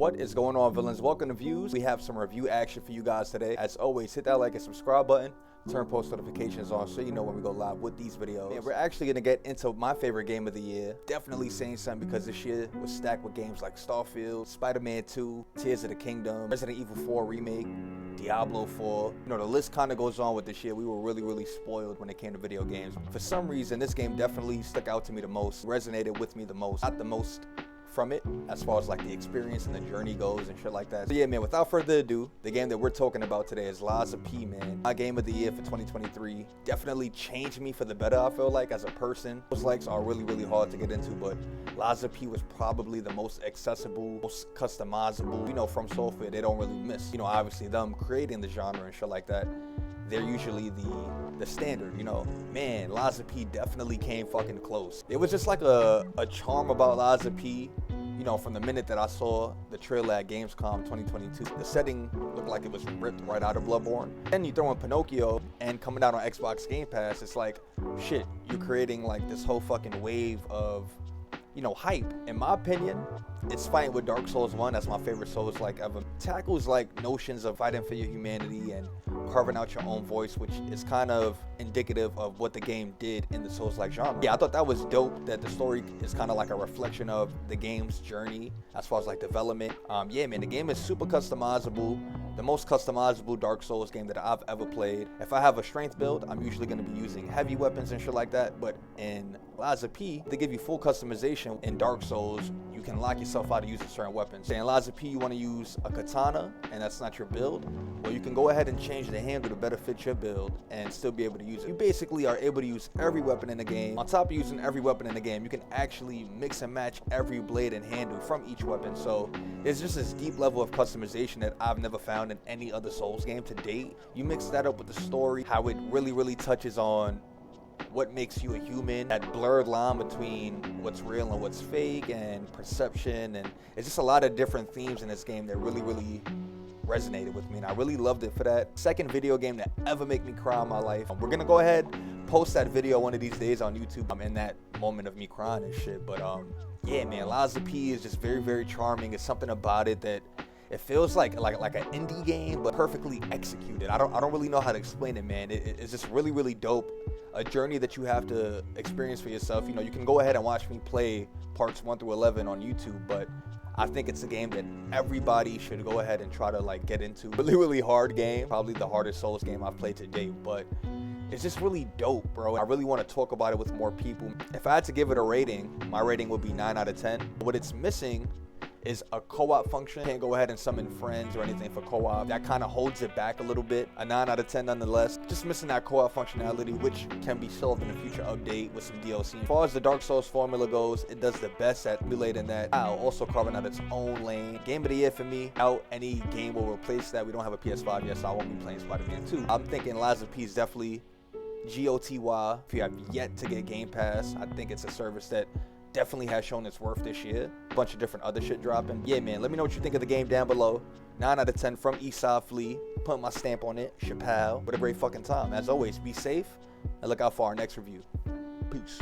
What is going on, villains? Welcome to Views. We have some review action for you guys today. As always, hit that like and subscribe button, turn post notifications on so you know when we go live with these videos. And we're actually going to get into my favorite game of the year. Definitely saying something because this year was stacked with games like Starfield, Spider-Man 2, Tears of the Kingdom, Resident Evil 4 Remake, Diablo 4. You know, the list kind of goes on with this year. We were really spoiled when it came to video games. For some reason, this game definitely stuck out to me the most, resonated with me the most. Not the most from it as far as like the experience and the journey goes and shit like that. So yeah, man, without further ado, the game that we're talking about today is Lies of P, man. My game of the year for 2023. Definitely changed me for the better, I feel like, as a person. Those likes are really hard to get into, but Lies of P was probably the most accessible, most customizable. You know, from Soulsborne, they don't really miss. You know, obviously them creating the genre and shit like that, they're usually the standard, you know. Man, Lies of P definitely came fucking close. It was just like a charm about Lies of P, you know, from the minute that I saw the trailer at Gamescom 2022. The setting looked like it was ripped right out of Bloodborne. Then you throw in Pinocchio and coming out on Xbox Game Pass, it's like, shit, you're creating like this whole fucking wave of, you know, hype. In my opinion, it's fighting with Dark Souls 1. That's my favorite Souls-like ever. Tackles like notions of fighting for your humanity and carving out your own voice, which is kind of indicative of what the game did in the Souls-like genre. Yeah, I thought that was dope, that the story is kind of like a reflection of the game's journey as far as like development. Yeah, man, the game is super customizable. The most customizable Dark Souls game that I've ever played. If I have a strength build, I'm usually going to be using heavy weapons and shit like that, but in Lies of P, they give you full customization. In Dark Souls, you can lock yourself out of using certain weapons. Say in Lies of P, you want to use a katana, and that's not your build, well, you can go ahead and change the handle to better fit your build and still be able to use it. You basically are able to use every weapon in the game. On top of using every weapon in the game, you can actually mix and match every blade and handle from each weapon. So it's just this deep level of customization that I've never found in any other Souls game to date. You mix that up with the story, how it really touches on what makes you a human, that blurred line between what's real and what's fake, and perception, and it's just a lot of different themes in this game that really resonated with me, and I really loved it for that. Second video game that ever make me cry in my life. We're gonna go ahead, post that video one of these days on YouTube. I'm in that moment of me crying and shit, but yeah, man, Lies of P is just very charming. It's something about it that it feels like an indie game, but perfectly executed. I don't really know how to explain it, man. It's just really dope. A journey that you have to experience for yourself. You know, you can go ahead and watch me play parts 1 through 11 on YouTube, but I think it's a game that everybody should go ahead and try to like get into. Really hard game, probably the hardest Souls game I've played to date, but it's just really dope, bro. I really want to talk about it with more people. If I had to give it a rating, my rating would be 9 out of 10. What it's missing is a co-op function. Can't go ahead and summon friends or anything for co-op. That kind of holds it back a little bit. A 9 out of 10 nonetheless. Just missing that co-op functionality, which can be solved in a future update with some DLC. As far as the Dark Souls formula goes, it does the best at emulating that, while also carving out its own lane. Game of the year for me. Out any game will replace that. We don't have a PS5 yet, so I won't be playing Spider-Man 2. I'm thinking Lies of P is definitely GOTY. If you have yet to get Game Pass, I think it's a service that definitely has shown its worth this year. A bunch of different other shit dropping. Yeah, man, let me know what you think of the game down below. 9 out of 10 from Eastside Flea. Putting my stamp on it. Chappelle. What a great fucking time. As always, be safe and look out for our next review. Peace.